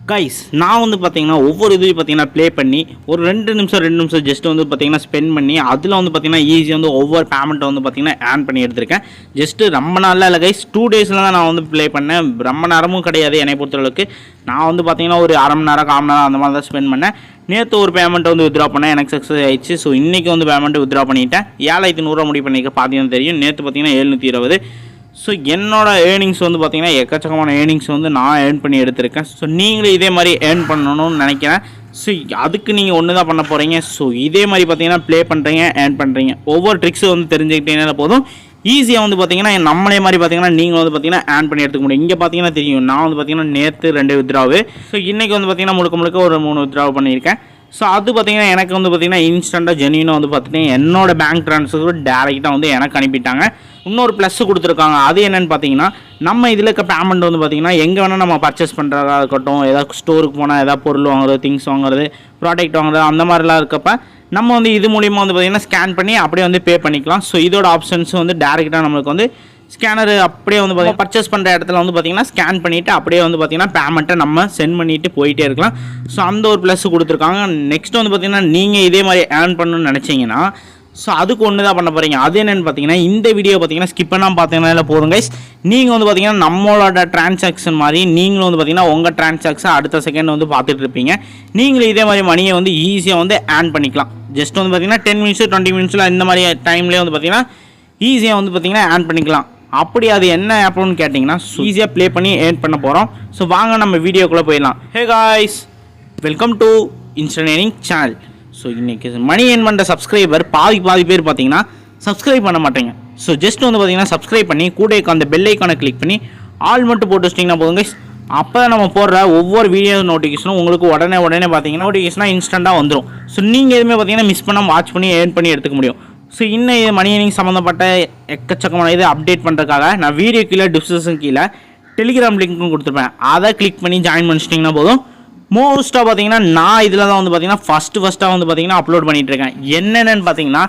Guys நான் வந்து பார்த்தீங்கன்னா ஒவ்வொரு இதுலையும் பார்த்தீங்கன்னா ப்ளே பண்ணி ஒரு 2 நிமிஷம் ஜஸ்ட் வந்து பார்த்தீங்கன்னா ஸ்பெண்ட் பண்ணி அதில் வந்து பார்த்தீங்கன்னா ஈஸியாக வந்து ஒவ்வொரு பேமெண்ட்டை வந்து பார்த்தீங்கன்னா ஏர்ன் பண்ணி எடுத்திருக்கேன். ஜஸ்ட்டு ரொம்ப நாளில் இல்லை கைஸ் 2 டேஸில் தான் நான் வந்து ப்ளே பண்ணேன். ரொம்ப நேரமும் கிடையாது என்னை பொறுத்தளவுக்கு. நான் வந்து பார்த்தீங்கன்னா ஒரு அரை மணி நேரம் 1/4 மணி நேரம் அந்த மாதிரி தான் ஸ்பெண்ட் பண்ணேன். நேற்று ஒரு பேமெண்ட்டை வந்து வித்ட்ரா பண்ணேன், எனக்கு சக்ஸஸ் ஆயிடுச்சு. ஸோ இன்றைக்கி வந்து பேமெண்ட்டு வித்ட்ரா பண்ணிட்டேன். 7,100 முடிவு பண்ணிக்க பார்த்தீங்கன்னா தெரியும். நேற்று பார்த்தீங்கன்னா 720. ஸோ என்னோடய ஏர்னிங்ஸ் வந்து பார்த்திங்கன்னா எக்கச்சக்கமான ஏர்னிங்ஸ் வந்து நான் ஏர்ன் பண்ணி எடுத்திருக்கேன். ஸோ நீங்களும் இதே மாதிரி ஏர்ன் பண்ணணும்னு நினைக்கிறேன். ஸோ அதுக்கு நீங்கள் ஒன்று தான் பண்ண போகிறீங்க. ஸோ இதே மாதிரி பார்த்தீங்கன்னா ப்ளே பண்ணுறீங்க, ஏர்ன் பண்ணுறீங்க. ஒவ்வொரு ட்ரிக்ஸும் வந்து தெரிஞ்சுக்கிட்டீங்கன்னா போதும், ஈஸியாக வந்து பார்த்திங்கன்னா நம்மளே மாதிரி பார்த்திங்கன்னா நீங்கள் வந்து பார்த்திங்கன்னா ஏர்ன் பண்ணி எடுத்துக்க முடியும். இங்கே பார்த்தீங்கன்னா தெரியும், நான் வந்து பார்த்திங்கன்னா நேற்று 2 வித்ட்ராவு. ஸோ இன்றைக்கி வந்து பார்த்திங்கன்னா முழுக்க ஒரு 3 வித்ட்ராவு பண்ணியிருக்கேன். ஸோ அது பார்த்திங்கன்னா எனக்கு வந்து பார்த்திங்கன்னா இன்ஸ்டண்ட்டாக ஜென்யூனாக வந்து பார்த்திங்கன்னா என்னோடய பேங்க் ட்ரான்ஸ்ஃபர் டேரெக்டாக வந்து எனக்கு அனுப்பிட்டாங்க. இன்னொரு ப்ளஸ் கொடுத்துருக்காங்க. அது என்னென்னு பார்த்தீங்கன்னா, நம்ம இதில் இருக்க பேமெண்ட் வந்து பார்த்திங்கன்னா எங்கே வேணால் நம்ம பர்ச்சேஸ் பண்ணுறதா இருக்கட்டும், ஏதாவது ஸ்டோருக்கு போனால் ஏதாவது பொருள் வாங்குறது, திங்ஸ் வாங்குறது, ப்ராடக்ட் வாங்குறது, அந்த மாதிரிலாம் இருக்கப்போ நம்ம வந்து இது மூலிமா வந்து பார்த்திங்கன்னா ஸ்கேன் பண்ணி அப்படியே வந்து பே பண்ணிக்கலாம். ஸோ இதோட ஆப்ஷன்ஸ் வந்து டேரெக்டாக நம்மளுக்கு வந்து ஸ்கேனர் அப்படியே வந்து பார்த்திங்கன்னா பர்ச்சேஸ் பண்ணுற இடத்துல வந்து பார்த்திங்கன்னா ஸ்கேன் பண்ணிவிட்டு அப்படியே வந்து பார்த்திங்கன்னா பேமெண்ட்டை நம்ம சென்ட் பண்ணிவிட்டு போயிட்டே இருக்கலாம். ஸோ அந்த ஒரு ப்ளஸ் கொடுத்துருக்காங்க. நெக்ஸ்ட் வந்து பார்த்திங்கன்னா நீங்கள் இதே மாதிரி ஏர்ன் பண்ணணும்னு நினச்சிங்கன்னா ஸோ அதுக்கு ஒன்று தான் பண்ண போகிறீங்க. அது என்னென்னு பார்த்தீங்கன்னா, இந்த வீடியோ பார்த்தீங்கன்னா ஸ்கிப் பண்ணாமல் பார்த்தீங்கன்னா போதும் கைஸ். நீங்கள் வந்து பார்த்தீங்கன்னா நம்மளோட டிரான்சாக்ஷன் மாதிரி நீங்களும் வந்து பார்த்தீங்கன்னா உங்கள் டிரான்சாக்ஷன் அடுத்த செகண்ட் வந்து பார்த்துட்டு இருப்பீங்க. நீங்களும் இதே மாதிரி மணியை வந்து ஈஸியாக வந்து ஏர்ன் பண்ணிக்கலாம். ஜஸ்ட் வந்து பார்த்தீங்கன்னா 10 மினிட்ஸ் 20 மினிட்ஸில் இந்த மாதிரி டைம்லேயே வந்து பார்த்தீங்கன்னா ஈஸியாக வந்து பார்த்தீங்கன்னா ஏர்ன் பண்ணிக்கலாம். அப்படி அது என்ன ஆப்னு கேட்டிங்கன்னா ஈஸியாக ப்ளே பண்ணி ஏர்ன் பண்ண போகிறோம். ஸோ வாங்க நம்ம வீடியோக்குள்ளே போயிடலாம். Hey guys, welcome to instant earning channel. So இன்றைக்கி மணி ஏர்ன் பண்ணுற சப்ஸ்கிரைபர் பாதி பேர் பார்த்தீங்கன்னா சப்ஸ்கிரைப் பண்ண மாட்டேங்க. ஸோ ஜஸ்ட் வந்து பார்த்தீங்கன்னா சப்ஸ்கிரைப் பண்ணி கூட அந்த பெல் ஐக்கானை கிளிக் பண்ணி ஆல் மட்டும் போட்டு வச்சிட்டிங்கன்னா போதுங்க. அப்போ நம்ம போடுற ஒவ்வொரு வீடியோ நோட்டிஃபிகேஷனும் உங்களுக்கு உடனே பார்த்தீங்கன்னா நோட்டிஃபிகேஷனாக இன்ஸ்டண்ட்டாக வந்துடும். ஸோ நீங்கள் எதுவுமே பார்த்தீங்கன்னா மிஸ் பண்ணாமல் வாட்ச் பண்ணி ஏர்ன் பண்ணி எடுத்துக்க முடியும். ஸோ இன்னும் மணி ஏர்னிங் சம்மந்தப்பட்ட எக்கச்சக்கமான இது அப்டேட் பண்ணுறதுக்காக நான் வீடியோ கீழே டிஸ்கிரிப்ஷன் கீழே டெலிகிராம் லிங்க்கும் கொடுத்துருப்பேன். அதை கிளிக் பண்ணி ஜாயின் பண்ணிச்சிட்டிங்கன்னா போதும். மோஸ்ட்டாக பார்த்தீங்கன்னா நான் இதில் தான் வந்து பார்த்தீங்கன்னா ஃபஸ்ட்டாக வந்து பார்த்தீங்கன்னா அப்லோட் பண்ணிகிட்ருக்கேன். என்னென்னு பார்த்தீங்கன்னா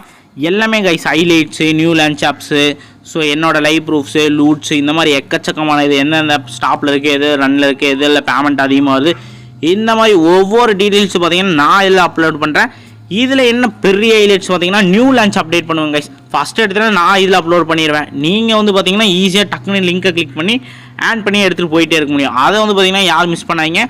எல்லாமே guys highlights, new launch apps, so என்னோடய லைவ் ப்ரூஃப்ஸு, லூட்ஸு, இந்த மாதிரி எக்கச்சக்கமான இது எந்தெந்த ஸ்டாப்பில் இருக்குது, எது ரன்னில் இருக்குது, எது இல்லை பேமெண்ட் அதிகமாக வருது, இந்த மாதிரி ஒவ்வொரு டீட்டெயில்ஸு பார்த்தீங்கன்னா நான் இதில் அப்லோட் பண்ணுறேன். இதில் என்ன பெரிய ஹைலைட்ஸ் பார்த்தீங்கன்னா நியூ லான்ச் அப்டேட் பண்ணுவேன் கைஸ். ஃபஸ்ட்டு எடுத்துகிட்டு நான் இதில் அப்லோட் பண்ணிடுவேன். நீங்கள் வந்து பார்த்தீங்கன்னா ஈஸியாக டக்குன்னு லிங்கை கிளிக் பண்ணி ஆட் பண்ணி எடுத்துகிட்டு போயிட்டே இருக்க முடியும். அதை வந்து பார்த்தீங்கன்னா யாரும் மிஸ் பண்ணாங்க.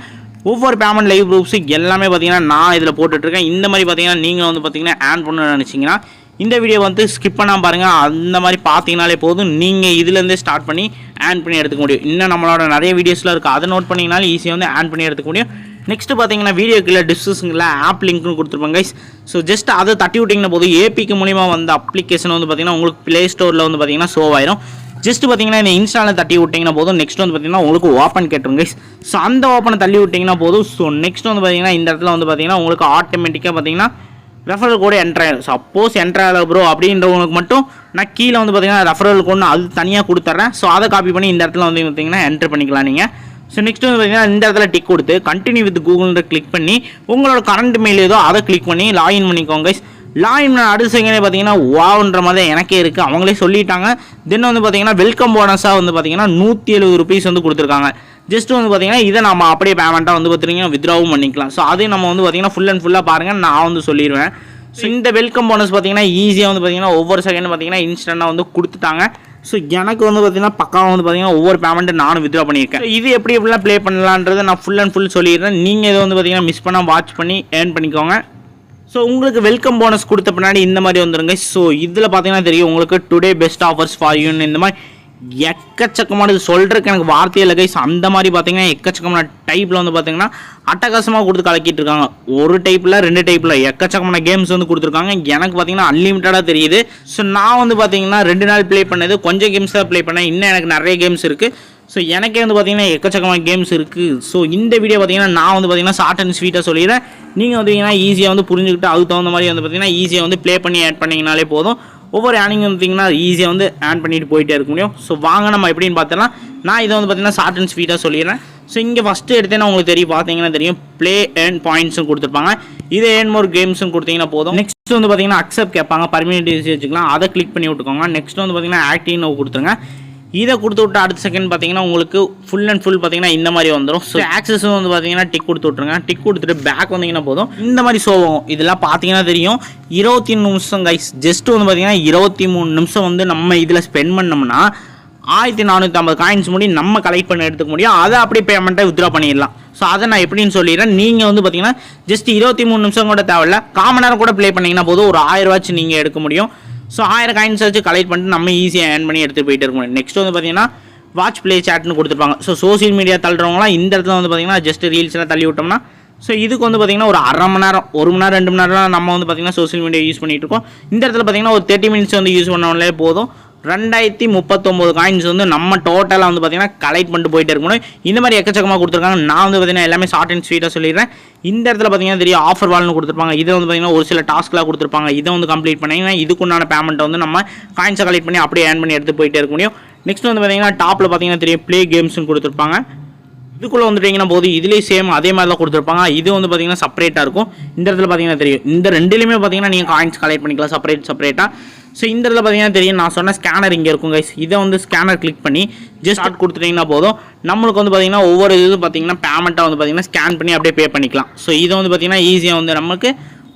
ஒவ்வொரு பேமெண்ட் லைவ் ப்ரூஃப்ஸு எல்லாமே பார்த்தீங்கன்னா நான் இதில் போட்டுட்ருக்கேன். இந்த மாதிரி பார்த்தீங்கன்னா நீங்கள் வந்து பார்த்தீங்கன்னா ஆன் பண்ணணும்னு நினச்சிங்கன்னா இந்த வீடியோ வந்து ஸ்கிப் பண்ணாமல் பாருங்கள். அந்த மாதிரி பார்த்தீங்கனாலே போதும், நீங்கள் இதுலேருந்தே ஸ்டார்ட் பண்ணி ஆன் பண்ணி எடுத்துக்க முடியும். இன்னும் நம்மளோட நிறைய வீடியோஸ்லாம் இருக்குது, அதை நோட் பண்ணிங்கனாலும் ஈஸியாக வந்து ஆன் பண்ணி எடுத்துக்க முடியும். நெக்ஸ்ட்டு பார்த்தீங்கன்னா வீடியோக்குள்ள டிஸ்கிரிப்ஷனில் ஆப் லிங்க்னு கொடுத்துருப்பாங்க கைஸ். ஸோ ஜஸ்ட் அதை தட்டி விட்டிங்கன்னா போதும், ஏபிக்கு மூலிமா வந்த அப்ளிகேஷன் வந்து பார்த்தீங்கன்னா உங்களுக்கு ப்ளே ஸ்டோரில் வந்து பார்த்தீங்கன்னா ஷோ ஆயிரும். ஜஸ்ட் பார்த்தீங்கன்னா இந்த இன்ஸ்டாவில் தட்டி விட்டிங்கன்னா போதும். நெக்ஸ்ட் வந்து பார்த்தீங்கன்னா உங்களுக்கு ஓப்பன் கேட்டுருங்க கைஸ். ஸோ அந்த ஓப்பனை தள்ளி விட்டிங்கன்னா போதும். ஸோ நெக்ஸ்ட் வந்து பார்த்தீங்கன்னா இந்த இடத்துல வந்து பார்த்தீங்கன்னா உங்களுக்கு ஆட்டோமேட்டிக்காக பார்த்தீங்கன்னா ரெஃபரல் கோடு என்ட்ரு ஆகிடும். சப்போஸ் என்ட்ரு ஆகலை ப்ரோ அப்படின்றவங்களுக்கு மட்டும் நான் கீழே வந்து பார்த்தீங்கன்னா ரெஃபரல் கோடு அது தனியாக கொடுத்துட்றேன். ஸோ அதை காப்பி பண்ணி இந்த இடத்துல வந்து பார்த்தீங்கன்னா என்ட்ரு பண்ணிக்கலாம் நீங்கள். ஸோ நெக்ஸ்ட் வந்து பார்த்தீங்கன்னா இந்த இடத்துல டிக் கொடுத்து கண்டினியூ வித் கூகுள்ன்ற கிளிக் பண்ணி உங்களோட கரண்ட் மெயில் ஏதோ அதை கிளிக் பண்ணி லாகின் பண்ணிக்கோங்க கைஸ். லாகின் அடுத்த செகண்டே பார்த்தீங்கன்னா வாவுன்ற மாதிரி எனக்கே இருக்குது, அவங்களே சொல்லிட்டாங்க. தென் வந்து பார்த்தீங்கன்னா வெல்கம் போனஸாக வந்து பார்த்தீங்கன்னா 170 ருபீஸ் வந்து கொடுத்துருக்காங்க. ஜஸ்ட் வந்து பார்த்தீங்கன்னா இதை நம்ம அப்படியே பேமெண்ட்டாக வந்து பார்த்தீங்கன்னா வித்ட்ராவும் பண்ணிக்கலாம். ஸோ அதையும் நம்ம வந்து பார்த்தீங்கன்னா ஃபுல்லாக பாருங்கள், நான் வந்து சொல்லிடுவேன். ஸோ இந்த வெல்கம் போனஸ் பார்த்தீங்கன்னா ஈஸியாக வந்து பார்த்தீங்கன்னா ஒவ்வொரு செகண்ட் பார்த்தீங்கன்னா இன்ஸ்டண்ட்டாக வந்து கொடுத்துட்டாங்க. ஸோ எனக்கு வந்து பார்த்தீங்கன்னா பக்காவாக வந்து பார்த்தீங்கன்னா ஒவ்வொரு பேமெண்ட்டு நானும் வித்ட்ரா பண்ணியிருக்கேன். இது எப்படிலாம் ப்ளே பண்ணலான்றதை நான் ஃபுல் சொல்லிடுறேன். நீங்கள் இதை வந்து பார்த்தீங்கன்னா மிஸ் பண்ணால் வாட்ச் பண்ணி ஏர்ன் பண்ணிக்கோங்க. ஸோ உங்களுக்கு வெல்கம் போனஸ் கொடுத்த பின்னாடி இந்த மாதிரி வந்துருங்க. ஸோ இதில் பார்த்தீங்கன்னா தெரியும் உங்களுக்கு டுடே பெஸ்ட் ஆஃபர்ஸ் ஃபார் யூன்னு இந்த மாதிரி எக்கச்சக்கமானது சொல்கிறதுக்கு எனக்கு வார்த்தையே இல்லை கைஸ். அந்த மாதிரி பார்த்தீங்கன்னா எக்கச்சக்கமான டைப்பில் வந்து பார்த்தீங்கன்னா அட்டகாசமாக கொடுத்து கலக்கிட்டு இருக்காங்க. ஒரு டைப்பில் 2 டைப்பில் எக்கச்சக்கமான கேம்ஸ் வந்து கொடுத்துருக்காங்க. எனக்கு பார்த்தீங்கன்னா அன்லிமிட்டடாக தெரியுது. ஸோ நான் வந்து பார்த்தீங்கன்னா 2 நாள் ப்ளே பண்ணது கொஞ்சம் கேம்ஸ் தான் ப்ளே பண்ணேன். இன்னும் எனக்கு நிறைய கேம்ஸ் இருக்குது. ஸோ எனக்கே வந்து பார்த்தீங்கன்னா எக்கச்சக்கமான கேம்ஸ் இருக்குது. ஸோ இந்த வீடியோ பார்த்தீங்கன்னா நான் வந்து பார்த்தீங்கன்னா ஷார்ட் அண்ட் ஸ்வீட்டாக சொல்லிடுறேன். நீங்கள் வந்து ஈஸியாக வந்து புரிஞ்சுக்கிட்டு அதுக்கு தகுந்த மாதிரி வந்து பார்த்தீங்கன்னா ஈஸியாக வந்து ப்ளே பண்ணி ஆட் பண்ணிங்கனாலே போதும். ஒவ்வொரு ஏர்னிங் பார்த்தீங்கன்னா ஈஸியாக வந்து ஆன் பண்ணிட்டு போயிட்டே இருக்க முடியும். ஸோ வாங்க நம்ம எப்படின்னு பார்த்தோன்னா நான் இதை வந்து பார்த்தீங்கன்னா ஷார்ட் அண்ட் ஸ்வீட்டாக சொல்லிடுறேன். ஸோ இங்கே ஃபஸ்ட்டு எடுத்தேன்னா உங்களுக்கு தெரியும், பார்த்தீங்கன்னா தெரியும் ப்ளே ஏர்ன் பாயிண்ட்ஸும் கொடுத்துருப்பாங்க. இதே ஏர்ன் மோர் கேம்ஸும் கொடுத்தீங்கன்னா போதும். நெக்ஸ்ட் வந்து பார்த்தீங்கன்னா அக்செப்ட் கேட்பாங்க, பர்மினெண்ட் யூஸ் வச்சுக்கலாம், அதை கிளிக் பண்ணி விட்டுக்கோங்க. நெக்ஸ்ட் வந்து பார்த்தீங்கன்னா ஆக்டிவ் நோ கொடுத்துருங்க. இதை கொடுத்து விட்டு அடுத்த செகண்ட் பார்த்தீங்கன்னா உங்களுக்கு ஃபுல் அண்ட் ஃபுல் பார்த்தீங்கன்னா இந்த மாதிரி வந்துடும். ஸோ ஆக்சஸ் வந்து பார்த்தீங்கன்னா டிக் கொடுத்து விட்ருங்க. டிக் கொடுத்துட்டு பேக் வந்தீங்கன்னா போதும் இந்த மாதிரி ஷோ ஆகும். இதெல்லாம் பார்த்தீங்கன்னா தெரியும் 23 நிமிஷம் கைஸ். ஜஸ்ட் வந்து பார்த்தீங்கன்னா 23 நிமிஷம் வந்து நம்ம இதில் ஸ்பெண்ட் பண்ணோம்னா 1450 காயின்ஸ் முடி நம்ம கலெக்ட் பண்ண எடுத்துக்க முடியும். அதை அப்படியே பேமெண்ட்டை வித்ட்ரா பண்ணிடலாம். ஸோ அதை நான் எப்படின்னு சொல்லிடுறேன். நீங்கள் வந்து பார்த்தீங்கன்னா ஜஸ்ட் 23 நிமிஷம் கூட தேவையில்ல, காமன் நேரம் கூட ப்ளே பண்ணிங்கன்னா போதும் ஒரு 1000 ரூபாச்சு நீங்கள் எடுக்க முடியும். ஸோ 1000 காயின்ஸ் வச்சு கலெக்ட் பண்ணிட்டு நம்ம ஈஸியாக ஏர்ன் பண்ணி எடுத்துகிட்டு போயிட்டு இருக்கணும். நெக்ஸ்ட் வந்து பார்த்தீங்கன்னா வாட்ச் ப்ளே சாட்னு கொடுத்துருப்பாங்க. ஸோ சோசியல் மீடியா தள்ளுறவங்களாம் இந்த இடத்துல வந்து பார்த்தீங்கன்னா ஜஸ்ட் ரீல்ஸ்லாம் தள்ளி விட்டோம்னா ஸோ இதுக்கு வந்து பார்த்தீங்கன்னா ஒரு அரை மணி நேரம் 1 மணி நேரம் 2 மணி நேரம் நம்ம வந்து பார்த்தீங்கன்னா சோசியல் மீடியா யூஸ் பண்ணிட்டு இருக்கோம். இந்த இடத்துல பார்த்தீங்கன்னா ஒரு 30 மினிட்ஸ் வந்து யூஸ் பண்ணாலே போதும் 2039 காயின்ஸ் வந்து நம்ம டோட்டலாக வந்து பார்த்தீங்கன்னா கலெக்ட் பண்ணிட்டு போயிட்டே இருக்கணும். இந்த மாதிரி எக்கச்சக்கமாக கொடுத்துருக்காங்க. நான் வந்து பார்த்தீங்கன்னா எல்லாமே ஷார்ட் அண்ட் ஸ்வீட்டாக சொல்லிடுறேன். இந்த இடத்துல பார்த்தீங்கன்னா தெரியும் ஆஃபர் வால்னு கொடுத்துருப்பாங்க. இதை வந்து பார்த்தீங்கன்னா ஒரு சில டாஸ்க்லாம் கொடுத்துருப்பாங்க. இதை வந்து கம்ப்ளீட் பண்ணிங்கன்னா இதுக்குண்டான பேமெண்ட்டை வந்து நம்ம காயின்ஸை கலெக்ட் பண்ணி அப்படியே ஏர்ன் பண்ணி எடுத்து போயிட்டே இருக்க முடியும். நெக்ஸ்ட் வந்து பார்த்தீங்கன்னா டாப்பில் பார்த்தீங்கன்னா தெரியும் ப்ளே கேம்ஸ்னு கொடுத்துருப்பாங்க. இதுக்குள்ளே வந்துட்டிங்கன்னா போது இதுலேயே சேம் அதே மாதிரி தான் கொடுத்துருப்பாங்க. இது வந்து பார்த்தீங்கன்னா செப்பரேட்டாக இருக்கும். இந்த இடத்துல பார்த்தீங்கன்னா தெரியும் இந்த ரெண்டுலேயுமே பார்த்தீங்கன்னா நீங்கள் காயின்ஸ் கலெக்ட் பண்ணிக்கலாம் செப்பரேட்டாக. ஸோ இந்த இடத்துல பார்த்தீங்கன்னா தெரியும் நான் சொன்ன ஸ்கேனர் இங்கே இருக்கும் கைஸ். இதை வந்து ஸ்கேனர் கிளிக் பண்ணி ஜஸ்ட் ஸ்டார்ட் கொடுத்துட்டிங்கன்னா போதும் நம்மளுக்கு வந்து பார்த்தீங்கன்னா ஒவ்வொரு இது பார்த்தீங்கன்னா பேமெண்ட்டாக வந்து பார்த்தீங்கன்னா ஸ்கேன் பண்ணி அப்படியே பே பண்ணிக்கலாம். ஸோ இதை வந்து பார்த்தீங்கன்னா ஈஸியாக வந்து நமக்கு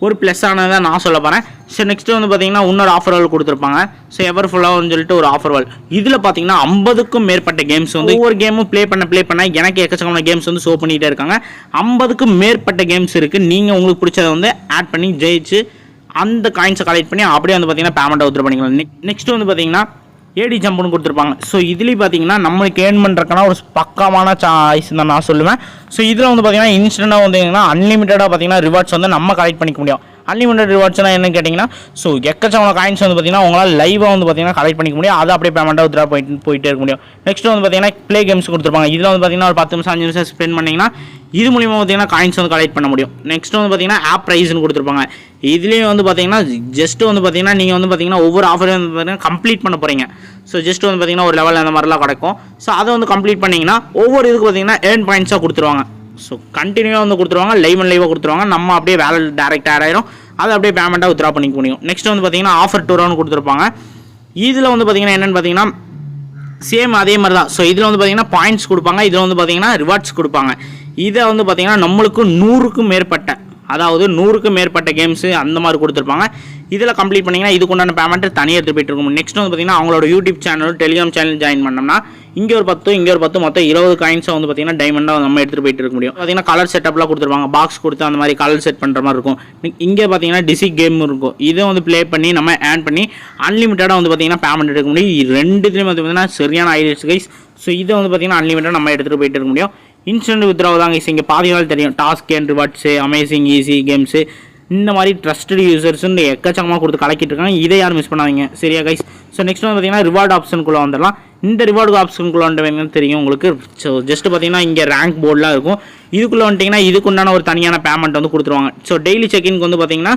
ஒரு ப்ளஸ் ஆனதான் நான் சொல்ல போகிறேன். ஸோ நெக்ஸ்ட்டு வந்து பார்த்தீங்கன்னா இன்னொரு ஆஃபர் வால் கொடுத்துருப்பாங்க. ஸோ எவர் ஃபுல்லாகனு சொல்லிட்டு ஒரு ஆஃபர் வால். இதில் பார்த்தீங்கன்னா 50க்கும் மேற்பட்ட கேம்ஸ் வந்து ஒவ்வொரு கேமும் ப்ளே பண்ண எனக்கு எக்கச்சக்கமான கேம்ஸ் வந்து ஷோ பண்ணிகிட்டே இருக்காங்க. 50க்கும் மேற்பட்ட கேம்ஸ் இருக்குது. நீங்கள் உங்களுக்கு பிடிச்சதை வந்து ஆட் பண்ணி ஜெயிச்சு அந்த காயின்ஸை கலெக்ட் பண்ணி அப்படியே வந்து பார்த்தீங்கன்னா பேமெண்ட்டை வித்ட்ரா பண்ணிக்கலாம். நெக்ஸ்ட் வந்து பார்த்தீங்கன்னா ஏடி ஜம்ப்னு கொடுத்துருப்பாங்க. ஸோ இதுலேயும் பார்த்தீங்கன்னா நம்மளுக்கு ஏர்ன் பண்ணுறதுக்கான ஒரு பக்காமான சாய்ஸ் தான் நான் சொல்லுவேன். ஸோ இதில் வந்து பார்த்தீங்கன்னா இன்ஸ்டன்ட்டாக வந்து அன்லிமிட்டடாக பார்த்தீங்கன்னா ரிவார்ட்ஸ் வந்து நம்ம கலெக்ட் பண்ணிக்க முடியும். அன்லிமிட்டட் ரிவார்ட்ஸ்னால் என்னன்னு கேட்டிங்கன்னா ஸோ எக்கச்சக்கமான காயின்ஸ் வந்து பார்த்தீங்கன்னா உங்களால் லைவாக வந்து பார்த்தீங்கன்னா கலெக்ட் பண்ணிக்க முடியும். அதை அப்படியே பேமெண்ட்டாக வித்ட்ரா போயிட்டே இருக்க முடியும். நெக்ஸ்ட் வந்து பார்த்தீங்கன்னா ப்ளே கேம்ஸ் கொடுத்துருப்பாங்க. இதில் வந்து பார்த்தீங்கன்னா ஒரு 10 நிமிஷம் 5 நிமிஷம் ஸ்பெண்ட் பண்ணிங்கன்னா இது மூலிமா பார்த்தீங்கன்னா காயின்ஸ் வந்து கலெக்ட் பண்ண முடியும். நெக்ஸ்ட் வந்து பார்த்தீங்கன்னா ஆப் ப்ரைஸ்னு கொடுத்துருப்பாங்க. இதுலேயும் வந்து பார்த்தீங்கன்னா ஜஸ்ட் வந்து பார்த்தீங்கன்னா நீங்கள் வந்து பார்த்தீங்கன்னா ஒவ்வொரு ஆஃபரையும் வந்து பார்த்தீங்கன்னா கம்ப்ளீட் பண்ண போகிறீங்க. ஸோ ஜஸ்ட் வந்து பார்த்தீங்கன்னா ஒரு லெவல் அந்த மாதிரிலாம் கிடைக்கும். ஸோ அதை வந்து கம்ப்ளீட் பண்ணிங்கன்னா ஒவ்வொரு இதுக்கு பார்த்தீங்கன்னா ஏர்ன் பாயிண்ட்ஸாக கொடுத்துருவாங்க. ஸோ கண்டினியூவாக வந்து கொடுத்துருவாங்க, லைவாக கொடுத்துருவாங்க. நம்ம அப்படியே வேலை டேரெக்ட் ஆட் ஆயிரும், அதை அப்படியே பேமெண்ட்டாக வித்ட்ரா பண்ணிக்க முடியும். நெக்ஸ்ட் வந்து பார்த்தீங்கன்னா ஆஃபர் டூரான்னு கொடுத்துருப்பாங்க. இதில் வந்து பார்த்தீங்கன்னா என்னென்னு பார்த்தீங்கன்னா சேம் அதே மாதிரி தான். ஸோ இதில் வந்து பார்த்தீங்கன்னா பாயிண்ட்ஸ் கொடுப்பாங்க, இதில் வந்து பார்த்தீங்கன்னா ரிவார்ட்ஸ் கொடுப்பாங்க. இதை வந்து பார்த்தீங்கன்னா நம்மளுக்கு 100க்கும் மேற்பட்ட அதாவது 100க்கும் மேற்பட்ட கேம்ஸு அந்த மாதிரி கொடுத்துருப்பாங்க. இதில் கம்ப்ளீட் பண்ணிங்கன்னா இதுக்குண்டான பேமெண்ட்டு தனியாக எடுத்து போயிட்டு இருக்கும். நெக்ஸ்ட் வந்து பார்த்தீங்கன்னா அவங்களோட YouTube channel Telegram channel join பண்ணோம்னா இங்கே ஒரு 10 இங்கே ஒரு 10 மொத்தம் 20 காயின்ஸை வந்து பார்த்தீங்கன்னா டைமண்டாக நம்ம எடுத்துகிட்டு போயிட்டு இருக்க முடியும். பார்த்தீங்கன்னா கலர் செட்டப்லாம் கொடுத்துருப்பாங்க, பாக்ஸ் கொடுத்து அந்த மாதிரி கலர் செட் பண்ணுற மாதிரி இருக்கும். இங்கே பார்த்தீங்கன்னா டிசி கேம் இருக்கும். இதை வந்து ப்ளே பண்ணி நம்ம ஆட் பண்ணி அன்லிமிட்டடாக வந்து பார்த்தீங்கன்னா பேமெண்ட் எடுக்க முடியும். ரெண்டுத்துலேயும் வந்து பார்த்தீங்கன்னா சரியான ஐடியாஸ் கைஸ். ஸோ இதை வந்து பார்த்தீங்கன்னா அன்லிமிட்டடாக நம்ம எடுத்துகிட்டு போயிட்டு இருக்க முடியும். இன்ஸ்டன்ட் வித்ட்ரா தாங்க இங்கே பாதி நாள் தெரியும். Task and rewards, amazing easy games, இந்த மாதிரி ட்ரஸ்டட் யூசர்ஸ்ன்னு எக்கச்சக்கமாக கொடுத்து கலக்கிட்டு இருக்காங்க. இதை யாரும் மிஸ் பண்ணாதீங்க, சரியா கைஸ். ஸோ நெக்ஸ்ட் வந்து பார்த்தீங்கன்னா ரிவார்டு ஆப்ஷனுக்குள்ளே வந்துடலாம். இந்த ரிவார்டு ஆப்ஷனுக்குள்ளே வந்து தெரியும் உங்களுக்கு. ஸோ ஜஸ்ட் பார்த்தீங்கன்னா இங்கே ரேங்க் போர்டெலாம் இருக்கும். இதுக்குள்ளே வந்துட்டிங்கன்னா இதுக்குண்டான ஒரு தனியான பேமெண்ட் வந்து கொடுத்துருவாங்க. ஸோ டெய்லி செக்கிங்க்கு வந்து பார்த்தீங்கன்னா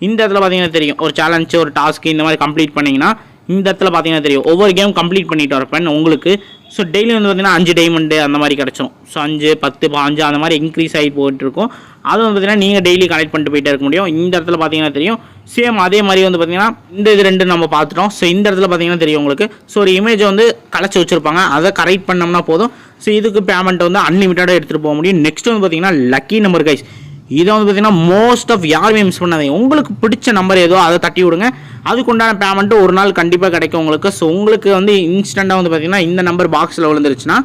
இந்த இடத்துல பார்த்தீங்கன்னா தெரியும் ஒரு சேலஞ்சு ஒரு டாஸ்க்கு இந்த மாதிரி கம்ப்ளீட் பண்ணிங்கன்னா இந்த இடத்துல பார்த்தீங்கன்னா தெரியும் ஒவ்வொரு கேம் கம்ப்ளீட் பண்ணிட்டு வரப்பேன் உங்களுக்கு. ஸோ டெய்லி வந்து பார்த்தீங்கன்னா 5 டைமண்டு அந்த மாதிரி கிடச்சிடும். ஸோ 5, 10, 15 அந்த மாதிரி இன்க்ரீஸ் ஆகி போயிட்டுருக்கும். அது வந்து பார்த்தீங்கன்னா நீங்கள் டெய்லி கலெக்ட் பண்ணிட்டு போயிட்டே இருக்க முடியும். இந்த இடத்துல பார்த்தீங்கன்னா தெரியும் சேம் அதே மாதிரி வந்து பார்த்தீங்கன்னா இந்த இது ரெண்டு நம்ம பார்த்துட்டோம். ஸோ இந்த இடத்துல பார்த்தீங்கன்னா தெரியும் உங்களுக்கு. ஸோ ஒரு இமேஜை வந்து கலைச்சி வச்சுருப்பாங்க, அதை கரெக்ட் பண்ணோம்னா போதும். ஸோ இதுக்கு பேமெண்ட் வந்து அன்லிமிட்டடாக எடுத்துகிட்டு போக முடியும். நெக்ஸ்ட் வந்து பார்த்தீங்கன்னா லக்கி நம்பர் கைஸ். இதை வந்து பார்த்தீங்கன்னா மோஸ்ட் ஆஃப் யாருமே மிஸ் பண்ணாதீங்க. உங்களுக்கு பிடிச்ச நம்பர் ஏதோ அதை தட்டி விடுங்க, அதுக்குண்டான பேமெண்ட்டு ஒரு நாள் கண்டிப்பாக கிடைக்கும் உங்களுக்கு. ஸோ உங்களுக்கு வந்து இன்ஸ்டண்ட்டாக வந்து பார்த்தீங்கன்னா இந்த நம்பர் பாக்ஸில் விழுந்துருச்சுன்னா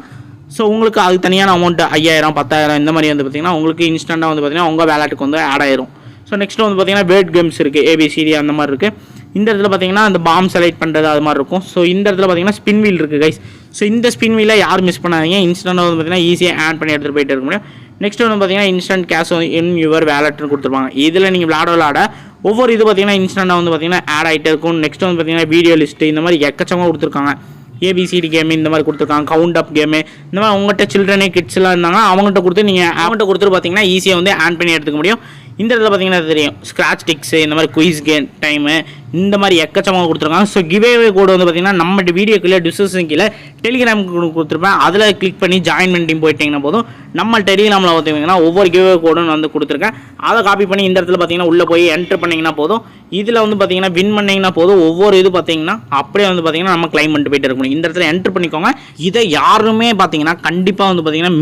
ஸோ உங்களுக்கு அது தனியான அமௌண்ட்டு 5000, 10,000 இந்த மாதிரி வந்து பார்த்தீங்கன்னா உங்களுக்கு இன்ஸ்டண்ட்டாக வந்து பார்த்தீங்கன்னா உங்கள் வேலெட்டுக்கு வந்து ஆட் ஆயிரும். ஸோ நெக்ஸ்ட் வந்து பார்த்தீங்கன்னா வேர்ட் கேம்ஸ் இருக்குது, ABCD அந்த மாதிரி இருக்குது. இந்த இடத்துல பார்த்தீங்கன்னா அந்த பாம் செலக்ட் பண்ணுறது அது மாதிரி இருக்கும். ஸோ இந்த இடத்துல பார்த்தீங்கன்னா ஸ்பின் வீல் இருக்குது கைஸ். ஸோ இந்த ஸ்பின் வீலை யாரும் மிஸ் பண்ணாதீங்க. இன்ஸ்டண்ட்டாக வந்து பார்த்தீங்கன்னா ஈஸியாக ஆட் பண்ணி எடுத்துகிட்டு போயிட்டு இருக்க முடியும். நெக்ஸ்ட் வந்து பார்த்தீங்கன்னா இன்ஸ்டன்ட் கேஷ் இன் யுவர் வேலெட்னு கொடுத்துருப்பாங்க. இதில் நீங்கள் விளாட ஒவ்வொரு இது பார்த்தீங்கன்னா இன்ஸ்டண்ட்டாக வந்து பார்த்தீங்கன்னா ஆட் ஆகிட்டே இருக்கும். நெக்ஸ்ட் வந்து பார்த்தீங்கன்னா வீடியோ லிஸ்ட்டு இந்த மாதிரி எக்கச்சக்கமாக கொடுத்துருக்காங்க. ABCD கேமு இந்த மாதிரி கொடுத்துருக்காங்க, கவுண்ட் அப் கேமு இந்த மாதிரி உங்கள்கிட்ட சில்ட்ரனே கிட்ஸ்லாம் இருந்தாங்க அவங்கள்ட்ட கொடுத்து நீங்கள் அவங்கள்ட்ட கொடுத்துட்டு பார்த்தீங்கன்னா ஈஸியாக வந்து ஆட் பண்ணி எடுத்துக்க முடியும். இந்த இடத்துல பார்த்தீங்கன்னா தெரியும் ஸ்க்ராட்ச் டிக்ஸு இந்த மாதிரி குயிஸ் கேம் டைமு இந்த மாதிரி எக்கச்சமாக கொடுத்துருக்காங்க. ஸோ கிவ்அவே கோடு வந்து பார்த்தீங்கன்னா நம்ம வீடியோக்குள்ளே டிஸ்கிரிப்ஷன் கீழே டெலிகிராமுக்கு கொடுத்துருப்பேன். அதில் கிளிக் பண்ணி ஜாயின் பண்ணி போயிட்டீங்கன்னா போதும். நம்ம டெலிகிராமில் பார்த்தீங்கன்னா ஒவ்வொரு கிவ்அவே கோடும் வந்து கொடுத்துருக்கேன். அதை காப்பி பண்ணி இந்த இடத்துல பார்த்தீங்கன்னா உள்ளே போய் என்ட்ரு பண்ணிங்கன்னா போதும். இதில் வந்து பார்த்தீங்கன்னா வின் பண்ணிங்கன்னா போதும். ஒவ்வொரு இது பார்த்தீங்கன்னா அப்படியே வந்து பார்த்தீங்கன்னா நம்ம கிளைம் பண்ணிட்டு போயிட்டு இருக்கணும். இந்த இடத்துல என்ட்ரு பண்ணிக்கோங்க. இதை யாருமே பார்த்தீங்கன்னா கண்டிப்பாக வந்து பார்த்தீங்கன்னா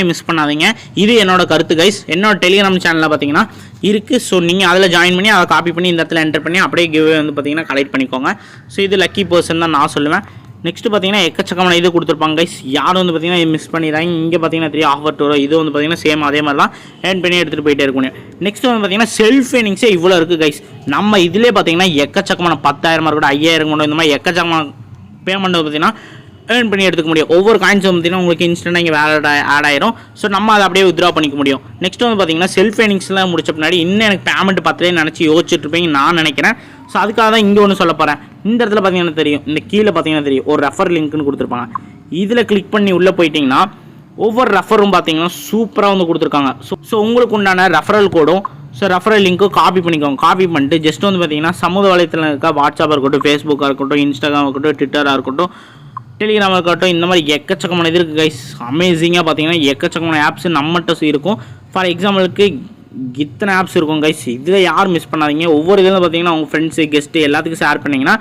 மிஸ் பண்ணாதீங்க. இது என்னோட கருத்து கைஸ். என்னோட டெலிகிராம் சேனலில் பார்த்தீங்கன்னா இருக்குது. ஸோ நீங்கள் அதில் ஜாயின் பண்ணி அதை காப்பி பண்ணி இந்த இடத்துல என்டர் பண்ணி அப்படியே கிவ்வே வந்து பார்த்தீங்கன்னா கலெக்ட் பண்ணிக்கோங்க. ஸோ இது லக்கி பர்சன் தான் நான் சொல்லுவேன். நெக்ஸ்ட்டு பார்த்தீங்கன்னா எக்கச்சக்கமான இது கொடுத்துருப்பாங்க கைஸ். யாரும் வந்து பார்த்தீங்கன்னா மிஸ் பண்ணிடுறாங்க. இங்கே பார்த்தீங்கன்னா 3 ஆஃபர் டூரோ இது வந்து பார்த்தீங்கன்னா சேம் அதே மாதிரி தான் ஏர்ன் பண்ணி எடுத்துகிட்டு போயிட்டே இருக்கணும். நெக்ஸ்ட் வந்து பார்த்தீங்கன்னா செல்ஃப் ஏர்னிங்ஸே இவ்வளோ இருக்குது கைஸ். நம்ம இதிலே பார்த்தீங்கன்னா எக்கச்சக்கமான 10,000 இருக்கட்டும் 5,000 கொண்டு இந்த மாதிரி எக்கச்சக்கமான பேமெண்ட் பார்த்தீங்கன்னா ஏர்ன் பண்ணி எடுத்துக்க முடியும். ஒவ்வொரு காயின்ஸ் வந்து பார்த்தீங்கன்னா உங்களுக்கு இன்ஸ்டன்ட்டாக இங்கே வேலட் ஆட் ஆயிரும். ஸோ நம்ம அதை அப்படியே வித்ட்ரா பண்ணிக்க முடியும். நெக்ஸ்ட் வந்து பார்த்தீங்கன்னா செல்ஃப் ஏர்னிங்ஸ்லாம் முடிச்ச பின்னாடி இன்னும் எனக்கு பேமெண்ட் பத்தலேன்னு நினச்சி யோசிச்சுட்டு இருப்பீங்க நான் நினைக்கிறேன். ஸோ அதுக்காக தான் இங்கே ஒன்று சொல்ல போகிறேன். இந்த இடத்துல பார்த்தீங்கன்னா தெரியும், இந்த கீழே பார்த்தீங்கன்னா தெரியும் ஒரு ரெஃபர் லிங்க்னு கொடுத்துருப்பாங்க. இதில் கிளிக் பண்ணி உள்ளே போயிட்டிங்கன்னா ஒவ்வொரு ரெஃபரும் பார்த்தீங்கன்னா சூப்பராக வந்து கொடுத்துருக்காங்க. ஸோ உங்களுக்கு உண்டான ரெஃபரல் கோடும் ரெஃபரல் லிங்க்கும் காப்பி பண்ணிக்கோங்க. காப்பி பண்ணிட்டு ஜஸ்ட் வந்து பார்த்தீங்கன்னா சமூக வலைத்தளம் இருக்க வாட்ஸ்அப்பாக இருக்கட்டும், ஃபேஸ்புக்காக இருக்கட்டும், இன்ஸ்டாகிராம் இருக்கட்டும், ட்விட்டராக இருக்கட்டும், டெலிகிராம் இருக்கட்டும், இந்த மாதிரி எக்கச்சக்கமான இது இருக்குது கைஸ். அமேசிங்காக பார்த்தீங்கன்னா எக்கச்சக்கமான ஆப்ஸ் நம்மகிட்ட இருக்கும். ஃபார் எக்ஸாம்பிளுக்கு இத்தனை ஆப்ஸ் இருக்கும் கைஸ். இதில் யாரும் மிஸ் பண்ணாதீங்க. ஒவ்வொரு இதில் பார்த்தீங்கன்னா உங்கள் ஃப்ரெண்ட்ஸு கெஸ்ட்டு எல்லாத்துக்கும் ஷேர் பண்ணிங்கன்னா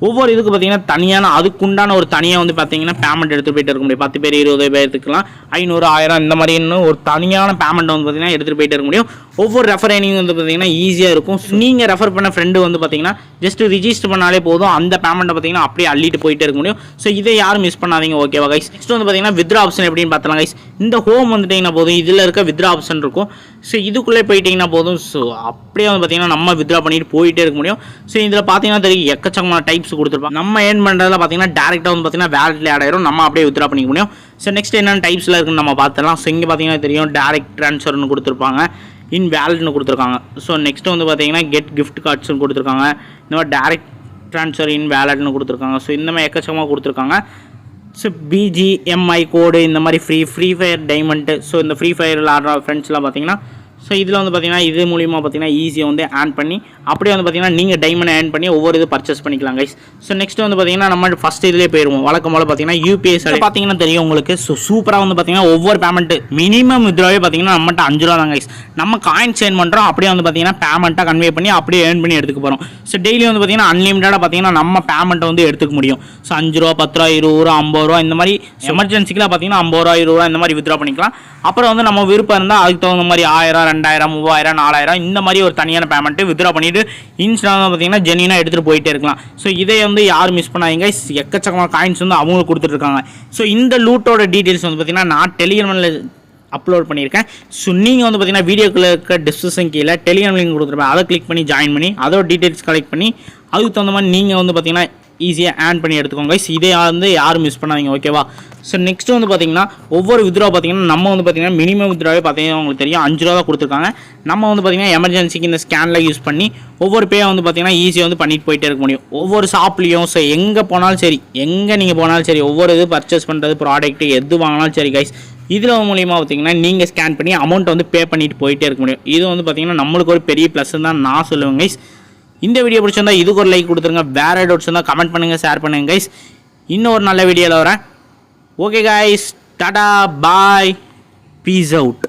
ஒவ்வொரு இதுக்கு பார்த்தீங்கன்னா தனியான அதுக்குண்டான ஒரு தனியாக வந்து பார்த்தீங்கன்னா பேமெண்ட் எடுத்துகிட்டு போயிட்டு இருக்க முடியும். 10 பேர் 20 பேர்த்துக்குலாம் 500 1000 இந்த மாதிரி இன்னும் ஒரு தனியான பேமெண்ட் வந்து பார்த்தீங்கன்னா எடுத்துகிட்டு போயிட்டு இருக்க முடியும். ஒவ்வொரு ரெஃபரேனிங் வந்து பார்த்தீங்கன்னா ஈஸியாக இருக்கும். நீங்கள் ரெஃபர் பண்ண ஃப்ரெண்டு வந்து பார்த்தீங்கன்னா ஜஸ்ட் ரிஜிஸ்டர் பண்ணாலே போதும். அந்த பேமெண்ட்டை பார்த்தீங்கன்னா அப்படியே அள்ளிட்டு போயிட்டே இருக்க முடியும். ஸோ இதை யாரும் மிஸ் பண்ணாதீங்க. ஓகேவா கைஸ். நெக்ஸ்ட் வந்து பார்த்தீங்கன்னா வித்ரா ஆப்ஷன் எப்படின்னு பார்த்தலாம் கைஸ். இந்த ஹோம் வந்துட்டிங்கன்னா போதும். இதில் இருக்க வித்ரா ஆப்ஷன் இருக்கும். ஸோ இதுக்குள்ளே போயிட்டீங்கன்னா போதும். ஸோ அப்படியே வந்து பார்த்தீங்கன்னா நம்ம வித்ரா பண்ணிட்டு போயிட்டே இருக்க முடியும். ஸோ இதில் பார்த்தீங்கன்னா தெரியும் எக்கச்சக்கமான டைப்ஸ் கொடுத்துருப்பாங்க. நம்ம ஏர்ன் பண்ணுறதுல பார்த்தீங்கன்னா டேரெக்டாக வந்து பார்த்தீங்கன்னா வேலட்ல ஆட் ஆயிரும். நம்ம அப்படியே வித்ரா பண்ணிக்க முடியும். ஸோ நெக்ஸ்ட் என்னென்ன டைப்ஸில் இருக்குன்னு நம்ம பார்த்துலாம். ஸோ இங்கே பார்த்தீங்கன்னா தெரியும் டேரெக்ட் ட்ரான்ஸ்ஃபர்னு கொடுத்துருப்பாங்க, இன் வேலட்னு கொடுத்துருக்காங்க. ஸோ நெக்ஸ்ட் வந்து பார்த்தீங்கன்னா கெட் கிஃப்ட் கார்ட்ஸ்னு கொடுத்துருக்காங்க. இந்த மாதிரி டேரெக்ட் ட்ரான்ஸ்ஃபர் இன் வேலட்னு கொடுத்துருக்காங்க. ஸோ இந்த மாதிரி எக்கச்சக்கமாக கொடுத்துருக்காங்க. ஸோ BGMI கோடு இந்த மாதிரி ஃப்ரீ ஃபயர் டைமண்ட்டு. ஸோ இந்த ஃப்ரீ ஃபயரில் ஆடுற ஃப்ரெண்ட்ஸ்லாம் பார்த்தீங்கன்னா ஸோ இதில் வந்து பார்த்தீங்கன்னா இது மூலியமாக பார்த்தீங்கன்னா ஈஸியாக வந்து ஆன் பண்ணி அப்படியே வந்து பார்த்தீங்கன்னா நீங்கள் டைமண்ட் ஆன் பண்ணி ஒவ்வொரு இது பர்ச்சேஸ் பண்ணிக்கலாம் கைஸ். ஸோ நெக்ஸ்ட் வந்து பார்த்தீங்கன்னா நம்ம ஃபஸ்ட் இதிலே போயிடுவோம். வழக்கம் போல் பார்த்தீங்கன்னா UPS பார்த்தீங்கன்னா தெரியும் உங்களுக்கு. ஸோ சூப்பராக வந்து பார்த்தீங்கன்னா ஒவ்வொரு பேமெண்ட்டு மினிமம் வித்ட்ராவே பார்த்தீங்கன்னா நம்மகிட்ட 5 ரூபா தான் கைஸ். நம்ம காயின்ஸ் ஏர்ன் பண்ணுறோம் அப்படியே வந்து பார்த்தீங்கன்னா பேமெண்ட்டாக கன்வே பண்ணி அப்படியே ஏர்ன் பண்ணி எடுத்துக்க போகிறோம். ஸோ டெய்லி வந்து பார்த்தீங்கன்னா அன்லிமிட்டடாக பார்த்தீங்கன்னா நம்ம பேமெண்ட்டை வந்து எடுத்துக்க முடியும். ஸோ 5 ரூபா 10 ரூபா 20 ரூபா 50 ரூபா இந்த மாதிரி எமர்ஜென்சிக்கெலாம் பார்த்தீங்கன்னா 50 ரூபா 20 ரூபா இந்த மாதிரி வித்ட்ரா பண்ணிக்கலாம். அப்புறம் வந்து நம்ம விருப்பம் இருந்தால் அதுக்கு தகுந்த மாதிரி 1000 2000 3000 4000 இந்த மாதிரி ஒரு தனியான பேமெண்ட்டு வித்ட்ரா பண்ணிட்டு இன்ஸ்டாவில் பார்த்தீங்கன்னா ஜென்யூனாக எடுத்துகிட்டு போயிட்டே இருக்கலாம். ஸோ இதை வந்து யாரும் மிஸ் பண்ணாதீங்க. எக்கச்சக்கமான காயின்ஸ் வந்து அவங்களுக்கு கொடுத்துட்ருக்காங்க. ஸோ இந்த லூட்டோட டீட்டெயில்ஸ் வந்து பார்த்தீங்கன்னா நான் டெலிகிராமில் அப்லோட் பண்ணியிருக்கேன். ஸோ நீங்கள் வந்து பார்த்தீங்கன்னா வீடியோக்குள்ள இருக்க டிஸ்கிரிப்ஷன் கீழே டெலிகிராம் லிங்க் கொடுத்துருப்பேன். அதை கிளிக் பண்ணி ஜாயின் பண்ணி அதோட டீட்டெயில்ஸ் கலெக்ட் பண்ணி அதுக்கு தகுந்த மாதிரி நீங்கள் வந்து பார்த்தீங்கன்னா ஈஸியாக ஆன் பண்ணி எடுத்துக்கோங்க. இதை வந்து யாரும் மிஸ் பண்ணாதீங்க. ஓகேவா. ஸோ நெக்ஸ்ட் வந்து பார்த்தீங்கன்னா ஒவ்வொரு வித்ட்ரா பார்த்தீங்கன்னா நம்ம வந்து பார்த்தீங்கன்னா மினிமம் வித்ட்ராவே பார்த்தீங்கன்னா உங்களுக்கு தெரியும் 5 ரூபா தான் கொடுத்துருக்காங்க. நம்ம வந்து பார்த்தீங்கன்னா எமர்ஜென்சிக்கு இந்த ஸ்கேனில் யூஸ் பண்ணி ஒவ்வொரு பே வந்து பார்த்தீங்கன்னா ஈஸியாக வந்து பண்ணிட்டு போயிட்டே இருக்க முடியும். ஒவ்வொரு ஷாப்லேயும் ஸோ எங்கே போனாலும் சரி, எங்கே நீங்கள் போனாலும் சரி, ஒவ்வொரு இது பர்ச்சேஸ் பண்ணுறது ப்ராடக்ட் எது வாங்கினாலும் சரி கைஸ், இதில் மூலியமாக பார்த்தீங்கன்னா நீங்கள் ஸ்கேன் பண்ணி அமௌண்ட் வந்து பே பண்ணிட்டு போயிட்டே இருக்க முடியும். இது வந்து பார்த்தீங்கன்னா நம்மளுக்கு ஒரு பெரிய ப்ளஸ் தான் நான் சொல்லுவேன் கைஸ். இந்த வீடியோ பிடிச்சிருந்தா இதுக்கு ஒரு லைக் கொடுத்துருங்க. வேறு டவுட்ஸ் இருந்தால் கமெண்ட் பண்ணுங்கள், ஷேர் பண்ணுங்கள் கைஸ். இன்னும் ஒரு நல்ல வீடியோவில் வரேன். ஓகே கைஸ், டாடா பாய், பீஸ் அவுட்.